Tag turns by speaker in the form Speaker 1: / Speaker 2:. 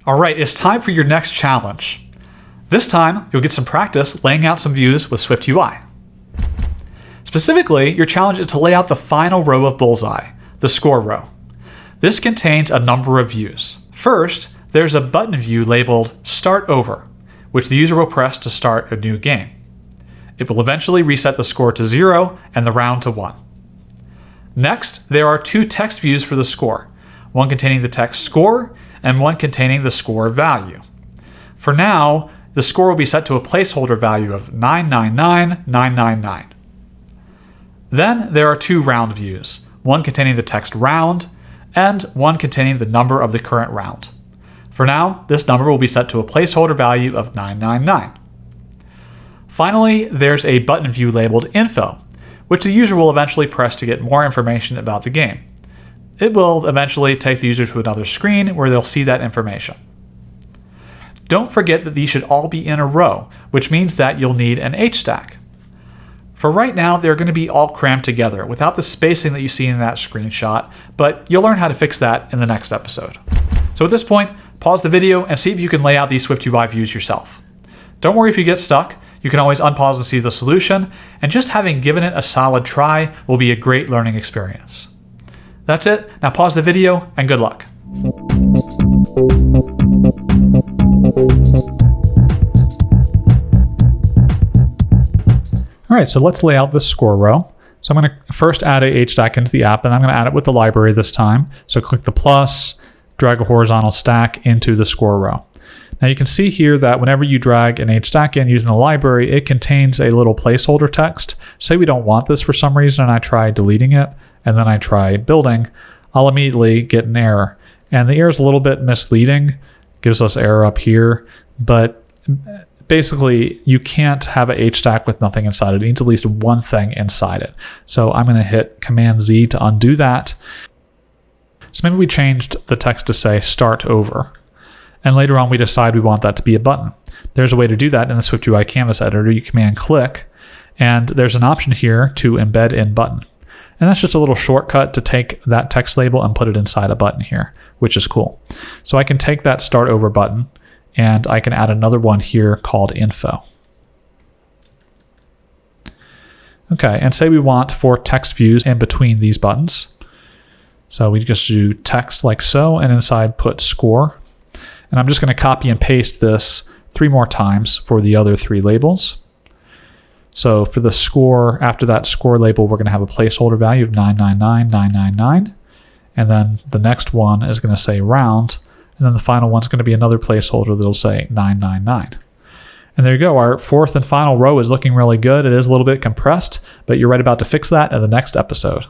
Speaker 1: Alright, it's time for your next challenge. This time, you'll get some practice laying out some views with SwiftUI. Specifically, your challenge is to lay out the final row of Bullseye, the score row. This contains a number of views. First, there's a button view labeled Start Over, which the user will press to start a new game. It will eventually reset the score to 0 and the round to 1. Next, there are two text views for the score, one containing the text score and one containing the score value. For now, the score will be set to a placeholder value of 999999. Then there are two round views, one containing the text round and one containing the number of the current round. For now, this number will be set to a placeholder value of 999. Finally, there's a button view labeled Info, which the user will eventually press to get more information about the game. It will eventually take the user to another screen where they'll see that information. Don't forget that these should all be in a row, which means that you'll need an H-stack. For right now, they're going to be all crammed together without the spacing that you see in that screenshot, but you'll learn how to fix that in the next episode. So at this point, pause the video and see if you can lay out these SwiftUI views yourself. Don't worry if you get stuck. You can always unpause and see the solution, and just having given it a solid try will be a great learning experience. That's it. Now pause the video and good luck. All right, so let's lay out this score row. So I'm going to first add a H-stack into the app, and I'm going to add it with the library this time. So click the plus, drag a horizontal stack into the score row. Now you can see here that whenever you drag an H-stack in using the library, it contains a little placeholder text. Say we don't want this for some reason, and I try deleting it, and then I try building, I'll immediately get an error. And the error is a little bit misleading, gives us error up here, but basically, you can't have a H-stack with nothing inside it. It needs at least one thing inside it. So I'm going to hit Command-Z to undo that. So maybe we changed the text to say Start Over. And later on, we decide we want that to be a button. There's a way to do that in the SwiftUI Canvas editor. You Command-click, and there's an option here to embed in button. And that's just a little shortcut to take that text label and put it inside a button here, which is cool. So I can take that Start Over button, and I can add another one here called Info. Okay, and say we want 4 text views in between these buttons. So we just do text like so, and inside put score. And I'm just going to copy and paste this 3 more times for the other 3 labels. So for the score, after that score label, we're going to have a placeholder value of 999999. And then the next one is going to say round. And then the final one's going to be another placeholder that'll say 999. And there you go. Our 4th and final row is looking really good. It is a little bit compressed, but you're right about to fix that in the next episode.